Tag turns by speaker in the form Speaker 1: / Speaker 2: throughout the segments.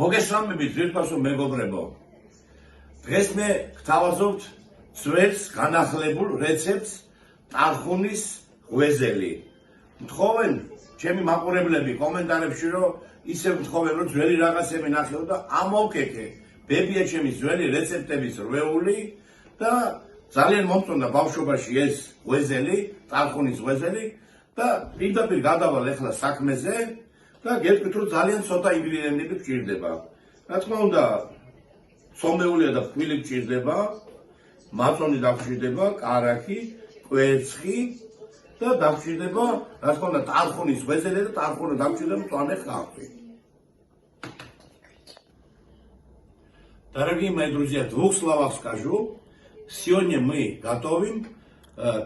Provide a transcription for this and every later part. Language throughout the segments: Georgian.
Speaker 1: მოგესალმებით ძვირფასო მეგობრებო. დღეს მე გთავაზობთ ძველს განახლებულ რეცეპტს ტალხუნის ღვეზელი. მთხოვენ ჩემი მაყურებლები კომენტარებში რომ ისევ მთხოვენ რომ ძველი რაღაცები ნახეო და ამოვკეთე ბებია ჩემი ძველი რეცეპტების რვეული და ძალიან მომწონდა ბავშვობაში ეს ღვეზელი, ტალხუნის ღვეზელი და პირდაპირ გადავალ ახლა საქმეზე და გეტყვით რომ ძალიან ცოტა ინგრედიენტები გჭირდება. რა თქმა უნდა, სომეულია და ფქვილი გჭირდება, მაწონი დაგჭირდება, კარაქი, კვერცხი და დაგჭირდება, რა თქმა უნდა, ტალხუნის ღვეზელი და ტალხუნა დაგჭირდება მწვანე ხალხი. Дорогие мои друзья, в двух словах скажу. Сегодня мы готовим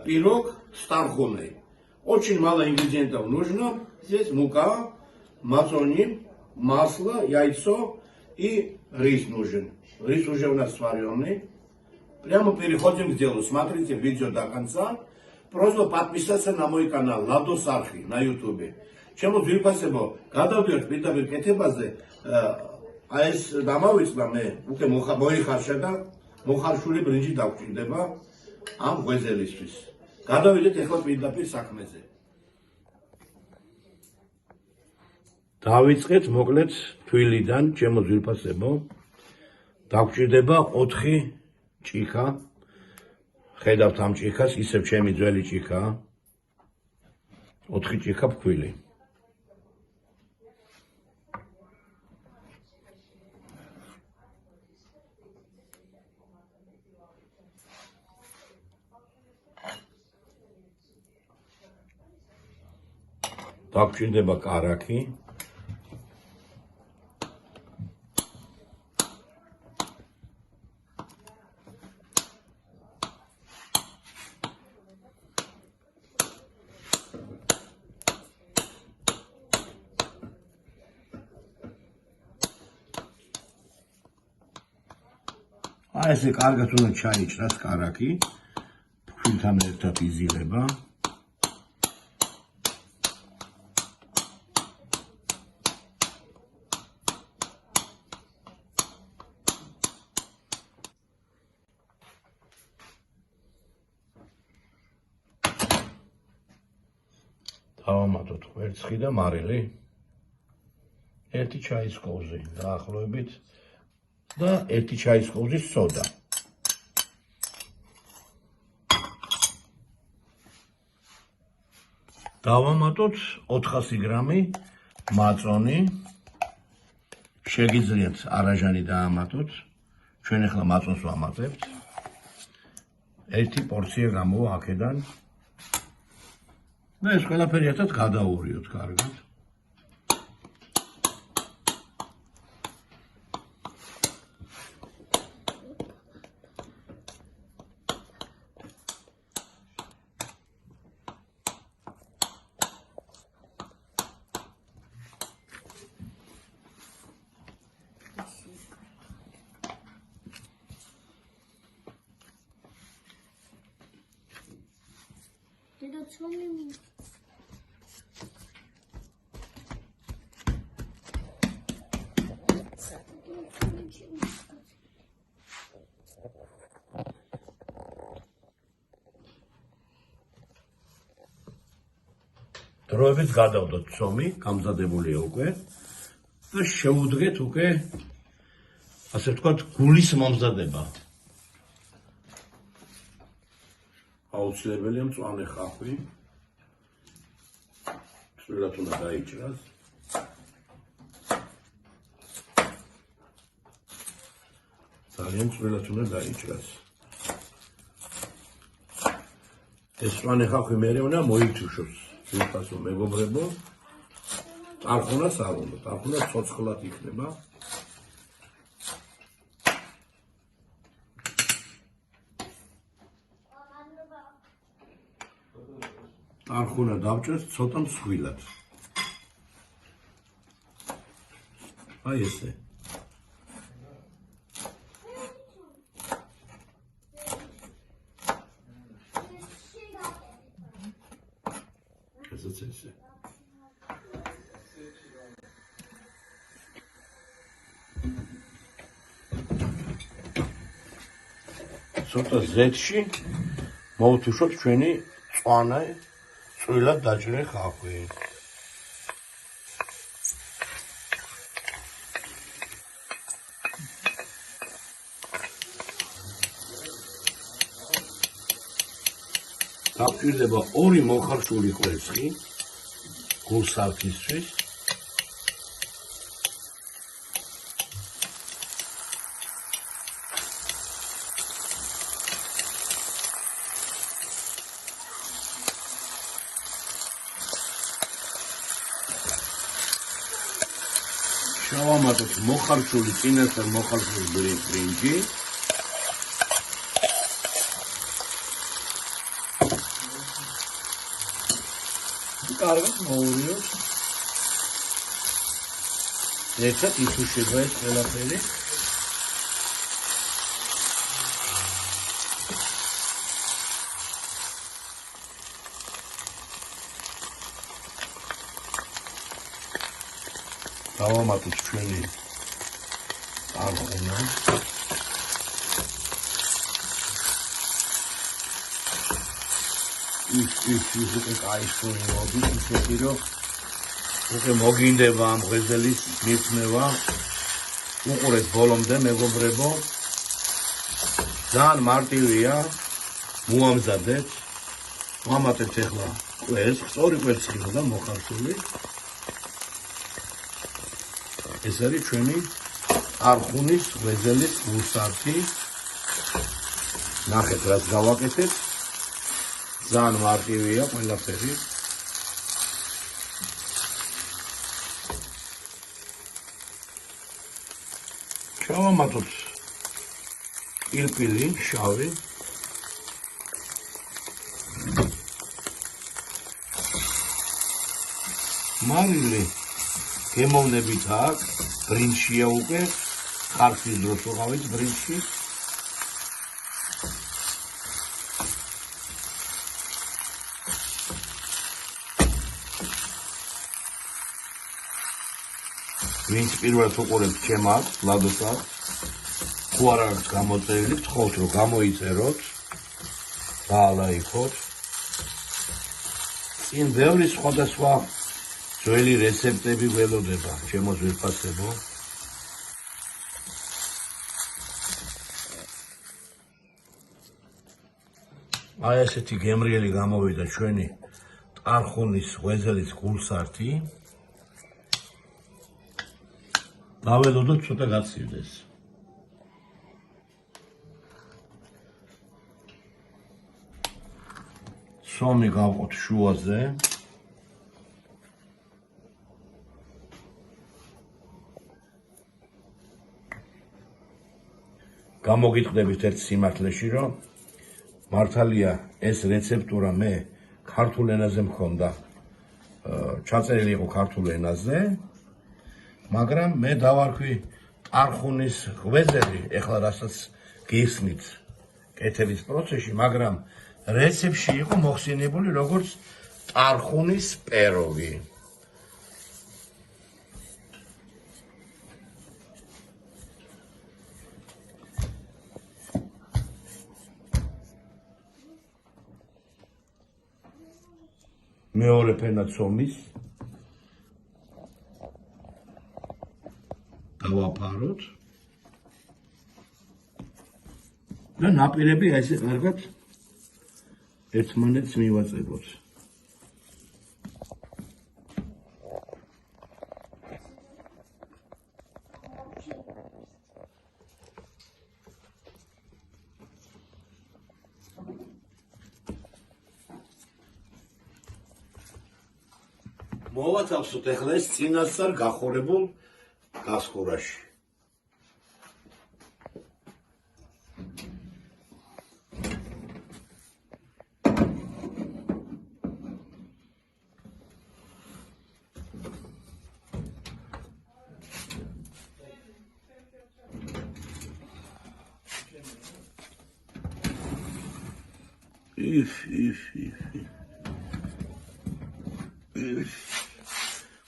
Speaker 1: пирог с тархуной. Очень мало ингредиентов нужно. Здесь мука, мацони, масло, яйцо и рис нужен. Рис уже у нас сваренный. Прямо переходим к делу. Смотрите видео до конца. Просто подписаться на мой канал Ладос Архи на YouTube. Чему ძვირფასებო, გადავდივართ პირდაპირ კეთებაზე. ეს დამავიწყდა მე, უკვე მოიხარშა და მოხარშული ბრინჯი დაგჭირდება ამ ღვეზელისთვის. გადავიდეთ ახლა პირდაპირ საქმეზე. დავიწყეთ მოკლედ თვილიდან, ჩემო ძვირფასებო. დაგჭირდება 4 ჭიქა. ხედავთ ამ ჭიქას, ისევ ჩემი ძველი ჭიქა. 4 ჭიქა ფქვილი. დაგჭირდება კარაქი. ესე კარგად უნდა ჩაიჭრას კარაქი, ფქვილთან ერთად იზილება. დავამატოთ კვერცხი და მარილი. 1 ჩაის კოვზი დაახლოებით და 1 ჩაის კოვზი სოდა. დავამატოთ 400 გრამი მაწონი. შეგიძლიათ არაჟანი დაამატოთ. ჩვენ ახლა მაწონს ვამატებთ. 1 პორცია გამოვა აქედან. და ეს ყველაფერი ერთად გადაურიოთ კარგად. დროებით გადავდოთ ცომი, გამზადებულია უკვე და შევუდგეთ უკვე ასე ვთქვათ გულის მომზადება. აუცილებელია მწვანე ხახვი. სულაც უნდა დაიჭრას. ძალიან სულაც უნდა დაიჭრას. ეს მწვანე ხახვი მერე უნდა მოითუშოს. ძვირფასო მეგობრებო, ტალხუნას არ უნდა, ტალხუნა ცოცხლად იქნება. ტალხუნა დავჭერთ ცოტა მსხვილად. აი ესე. ესე. ცოტა ზეთში მოვთუშოთ ჩვენი წვანა წვრილად დაჭრილი ხახვი. დაგვჭირდება 2 მოხარშული კვერცხი გულსარქისთვის. შავამატოთ მოხარშული წინასწარ მოხარშული ბრინჯი. კარგად მოურიოთ. ერთად ითუშება ეს ყველაფერი. დავამატოთ ჩვენი არხუნა. ის უკვე კაისური მოდის ისეთი რომ უკვე მოგინდება ამ ღეზელის მირთმევა. უყურეთ ბოლომდე მეგობრებო. ძალიან მარტივია. მოამზადეთ. ვამატებთ ახლა კვერცხს, 2 კვერცხი უნდა მოხარშული. ეს არის ჩვენი არხუნის ღეზელის გულსარქი. ნახეთ რაც გავაკეთეთ. ძალიან მარტივია ყველაფერი. ჩავამატოთ პირპილი შავი. მარილი გემოვნებით აქ ბრინჯია უკვე. ხარხის დროს ვიყავით ბრინჯში. ვინც პირველად უყურებთ ჩემ აქ, ლადოს აქ, თუ არ აქვს გამოწერილი, ვთხოვთ რომ გამოიწეროთ, დაალაიქოთ. წინ ბევრი სხვადასხვა ძველი რეცეპტები ველოდება, ჩემო ძვირფასებო. აი ესეთი გემრიელი გამოვიდა ჩვენი არხუნის ღეზელის გულსართი. დაველოდოთ ცოტა გაცივდეს. სომი გავყოთ შუაზე. გამოგიტყდებით ერთ სიმართლეში, რომ მართალია ეს რეცეპტურა მე ქართულ ენაზე მქონდა, ჩაწერილი იყო ქართულ ენაზე, მაგრამ მე დავარქვი არხუნის ღეზელი, ეხლა რასაც გიხსნით კეთების პროცესში, მაგრამ რეცეპტში იყო მოხსენებული როგორც არხუნის პეროგი. მეორე ფენა ცომის დავაფაროთ და ნაპირები ესე კარგად ერთმანეთს მივაწებოთ. მოვათავსოთ ახლა ეს წინასწარ გახურებულ გასხურაში.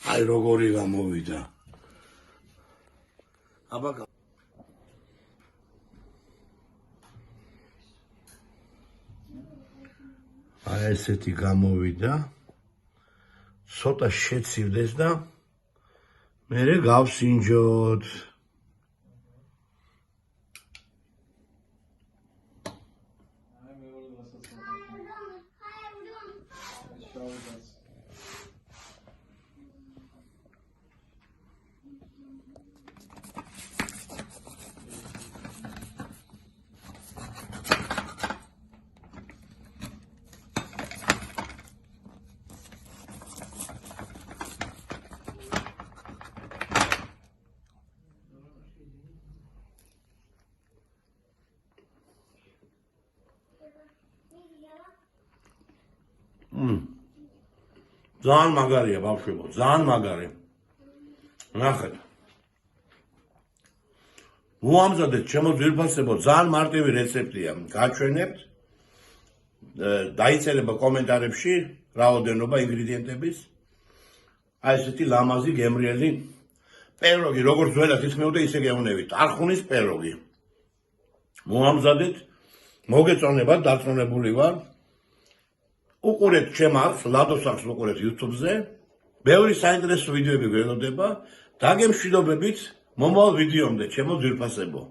Speaker 1: აი როგორი გამოვიდა. აბა აი ესეთი გამოვიდა. ცოტა შეცივდეს და მერე გავსინჯოთ. ძალიან მაგარია ბავშვებო, ძალიან მაგარი. ნახეთ. მოამზადეთ ჩემო ძვირფასებო, ძალიან მარტივი რეცეპტია. გაჩვენებთ. დაიწერება კომენტარებში რაოდენობა ინგრედიენტების. აი ესეთი ლამაზი გემრიელი პეროგი, როგორც ძველად ისმევდა, ისე გეუნებით. ტარხუნის პეროგი. მოამზადეთ. მოგეწონებათ, დარწმუნებული ვარ. უყურეთ ჩემ არხს, ლადოს არხს უყურეთ YouTube-ზე. ბევრი საინტერესო ვიდეოები გველოდება. დაგემშვიდობებით მომავალ ვიდეომდე, ჩემო ძვირფასებო.